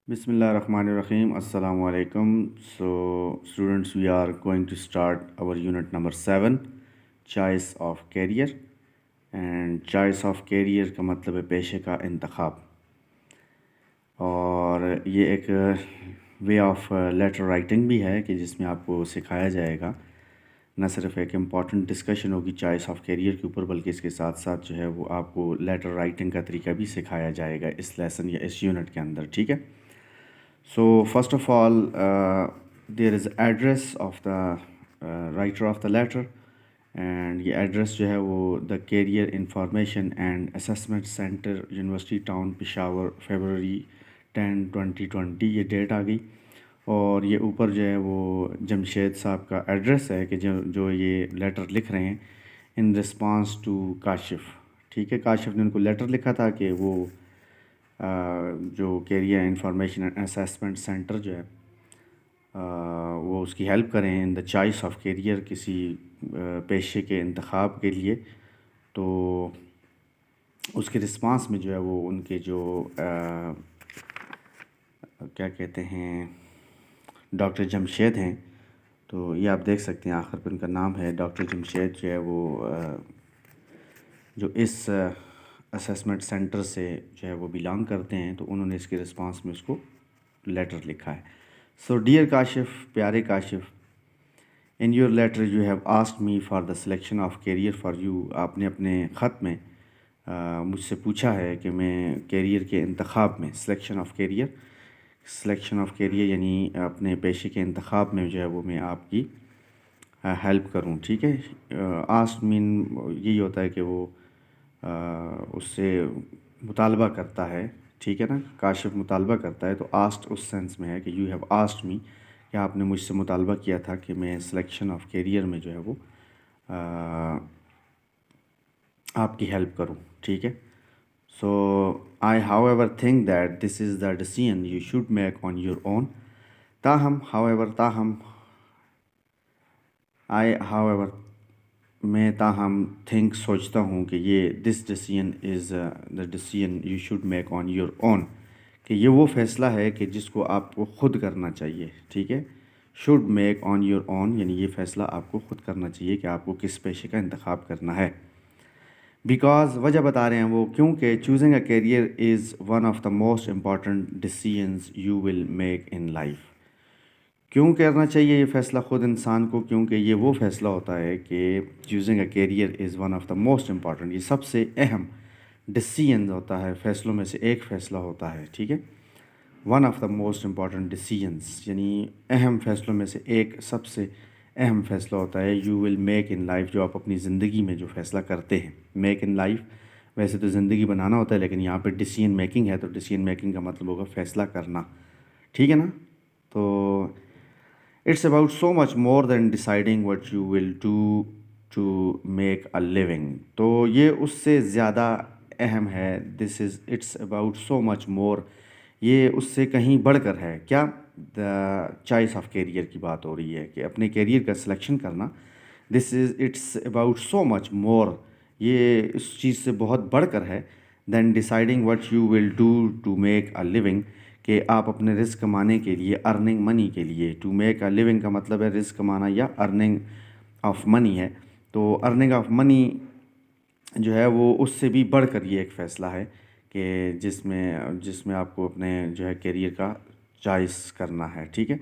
Bismillah ar-Rahman ar-Rahim. Assalamu alaikum. So, students, we are going to start our unit number 7, choice of career. And choice of career का मतलब है पेशे का इंतखाब, और ये एक वे ऑफ लेटर राइटिंग भी है कि जिसमें आपको सिखाया जाएगा, न सिर्फ एक इम्पॉर्टेंट डिस्कशन होगी चॉइस ऑफ कैरियर के ऊपर, बल्कि इसके साथ साथ जो है वो आपको लेटर राइटिंग का तरीका भी सिखाया जाएगा इस लेसन या इस यूनिट के अंदर. ठीक है. So first of all, there is address of the writer of the letter, and ये address जो है वो the Career Information and Assessment Center, University Town, Peshawar, February 10, 2020 ये डेट आ गई. और ये ऊपर जो है वो जमशेद साहब का एड्रेस है कि जो ये लेटर लिख रहे हैं इन रिस्पांस टू काशिफ. ठीक है. काशिफ ने उनको लेटर लिखा था कि वो जो career information and assessment centre जो है वो उसकी हेल्प करें in the choice of career, किसी पेशे के इंतखाब के लिए. तो उसके रिस्पांस में जो है वो उनके जो क्या कहते हैं डॉक्टर जमशेद हैं, तो ये आप देख सकते हैं आखिर पे उनका नाम है डॉक्टर जमशेद जो है वो जो इस असेसमेंट सेंटर से जो है वो बिलोंग करते हैं, तो उन्होंने इसके रिस्पांस में उसको लेटर लिखा है. सो डियर काशिफ, प्यारे Kashif, in your letter you have asked me for the selection of career for you. आपने अपने ख़त में मुझसे पूछा है कि मैं कैरियर के इंतखाब में, सिलेक्शन ऑफ कैरियर यानी अपने पेशे के इंतखाब में जो है वो मैं आपकी हेल्प करूं. ठीक है. आस्क मीन यही होता है कि वो उससे मुतालबा करता है. ठीक है ना. काशिफ मुतालबा करता है, तो आस्ट उस सेंस में है कि यू हैव आस्क्ड मी, कि आपने मुझसे मुतालबा किया था कि मैं सिलेक्शन ऑफ कैरियर में जो है वो आपकी हेल्प करूं. ठीक है. So I however think that this is the decision you should make on your own. मैं थिंक सोचता हूँ कि ये this decision is the decision you should make on your own, कि ये वो फ़ैसला है कि जिसको आपको ख़ुद करना चाहिए. ठीक है. Should make on your own यानी ये फ़ैसला आपको ख़ुद करना चाहिए कि आपको किस पेशे का इंतखाब करना है. बिकॉज़ वजह बता रहे हैं वो, क्योंकि choosing a career is one of the most important decisions you will make in life. क्यों करना चाहिए ये फ़ैसला ख़ुद इंसान को? क्योंकि ये वो फ़ैसला होता है कि choosing a career is one of the most important, ये सबसे अहम डिसीजन होता है, फ़ैसलों में से एक फ़ैसला होता है. ठीक है. One of the most important decisions यानी अहम फ़ैसलों में से एक सबसे अहम फ़ैसला होता है you will make in life, जो आप अपनी ज़िंदगी में जो फ़ैसला करते हैं. मेक इन लाइफ वैसे तो ज़िंदगी बनाना होता है, लेकिन यहाँ पे डिसीजन मेकिंग है, तो डिसीजन मेकिंग का मतलब होगा फ़ैसला करना. ठीक है ना. तो it's about so much more than deciding what you will do to make a living. तो ये उससे ज़्यादा अहम है. It's about so much more, ये उससे कहीं बढ़कर है. क्या? द चॉइस ऑफ कैरियर की बात हो रही है कि अपने कैरियर का सिलेक्शन करना. It's about so much more, ये इस चीज़ से बहुत बढ़कर है than deciding what you will do to make a living, कि आप अपने रिस्क कमाने के लिए, अर्निंग मनी के लिए. टू मेक अ लिविंग का मतलब है रिस्क कमाना या अर्निंग ऑफ मनी है. तो अर्निंग ऑफ मनी जो है वो उससे भी बढ़कर ये एक फ़ैसला है कि जिसमें आपको अपने जो है कैरियर का चॉइस करना है. ठीक है.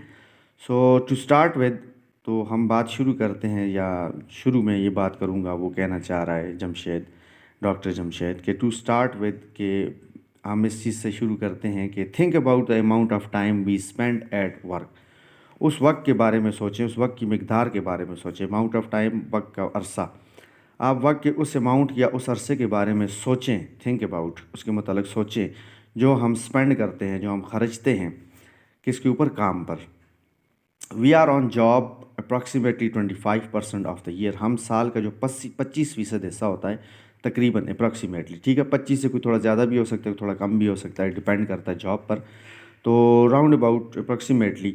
सो टू स्टार्ट विद, तो हम बात शुरू करते हैं, या शुरू में ये बात करूँगा, वो कहना चाह रहा है जमशेद, डॉक्टर जमशेद, कि टू स्टार्ट विद, के हम इस चीज़ से शुरू करते हैं कि think about the amount of time we spend at work. उस वक्त के बारे में सोचें, उस वक्त की मिकदार के बारे में सोचें. अमाउंट ऑफ टाइम, वक्त का अरसा. आप वक्त के उस अमाउंट या उस अरसे के बारे में सोचें. थिंक अबाउट, उसके मतलब सोचें जो हम स्पेंड करते हैं, जो हम खर्चते हैं किसके ऊपर? काम पर. We are on job approximately 25% of the year. हम साल का जो 25% हिस्सा होता है तकरीबन, अप्रॉक्सीमेटली. ठीक है. 25 से कोई थोड़ा ज़्यादा भी हो सकता है, थोड़ा कम भी हो सकता है, डिपेंड करता है जॉब पर. तो राउंड अबाउट अप्रॉक्सीमेटली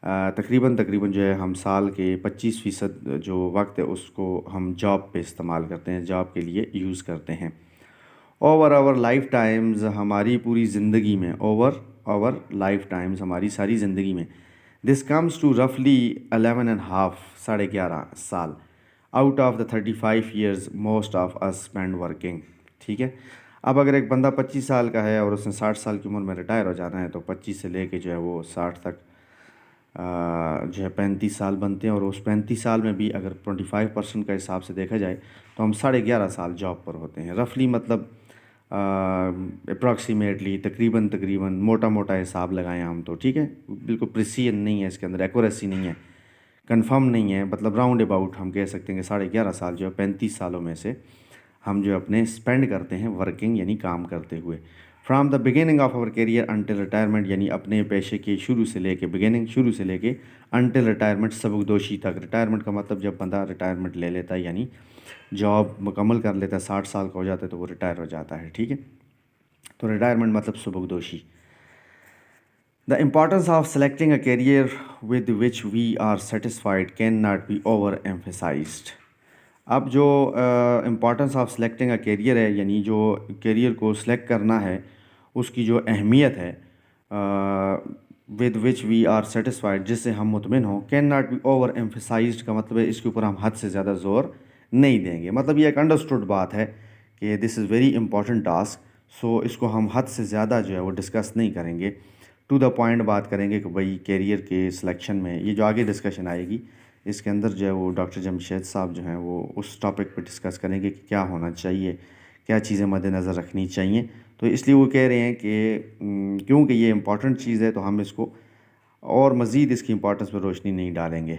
तकरीबन जो है हम साल के 25% जो वक्त है उसको हम जॉब पे इस्तेमाल करते हैं, जॉब के लिए यूज़ करते हैं. اوور آور لائف ٹائمز ہماری پوری زندگی میں، اوور آور لائف ٹائمز ہماری ساری زندگی میں، دس کمز ٹو رفلی 11.5 11.5 سال out of the 35 years most of us spend working. ٹھیک ہے. اب اگر ایک بندہ 25 سال کا ہے اور اس نے 60 سال کی عمر میں ریٹائر ہو جانا ہے تو 25 سے لے کے جو ہے وہ 60 تک جو ہے 35 سال بنتے ہیں، اور اس 35 سال میں بھی اگر 25% کا حساب سے دیکھا جائے تو ہم 11.5 سال جاب پر ہوتے ہیں. رفلی مطلب اپروکسیمیٹلی تقریباً موٹا موٹا حساب لگائیں ہم تو. ٹھیک ہے. بالکل پریسیجن نہیں ہے اس کے اندر، ایکوریسی نہیں ہے، کنفرم نہیں ہے، مطلب راؤنڈ اباؤٹ ہم کہہ سکتے ہیں کہ 11.5 سال جو ہے 35 سالوں میں سے ہم جو اپنے اسپینڈ کرتے ہیں ورکنگ یعنی کام کرتے ہوئے. From the beginning of our career until retirement, یعنی اپنے پیشے کے شروع سے لے کے شروع سے لے کے انٹل ریٹائرمنٹ سبکدوشی تک. ریٹائرمنٹ کا مطلب جب بندہ ریٹائرمنٹ لے لیتا ہے یعنی جاب مکمل کر لیتا ہے، 60 سال کا ہو جاتا ہے تو وہ ریٹائر ہو جاتا ہے. ٹھیک ہے. تو ریٹائرمنٹ مطلب سبکدوشی. The importance of selecting a career with which we are satisfied cannot be overemphasized. اب جو importance of selecting a career ہے، یعنی جو کیریئر کو سلیکٹ کرنا ہے اس کی جو اہمیت ہے، with which we are satisfied, جس سے ہم مطمئن ہوں، کین ناٹ بی اوور ایمفیسائزڈ کا مطلب ہے اس کے اوپر ہم حد سے زیادہ زور نہیں دیں گے. مطلب یہ ایک انڈرسٹوڈ بات ہے کہ دس از ویری امپورٹنٹ ٹاسک، سو اس کو ہم حد سے زیادہ جو ہے وہ ڈسکس نہیں کریں گے. ٹو دا پوائنٹ بات کریں گے کہ بھائی کیریئر کے سلیکشن میں یہ جو آگے ڈسکشن آئے گی اس کے اندر جو ہے وہ ڈاکٹر جمشید صاحب جو ہیں وہ اس ٹاپک پہ ڈسکس کریں گے کہ کیا ہونا چاہیے، کیا چیزیں مد نظر رکھنی چاہیے. تو اس لیے وہ کہہ رہے ہیں کہ کیونکہ یہ امپورٹنٹ چیز ہے تو ہم اس کو اور مزید اس کی امپورٹنس پہ روشنی نہیں ڈالیں گے.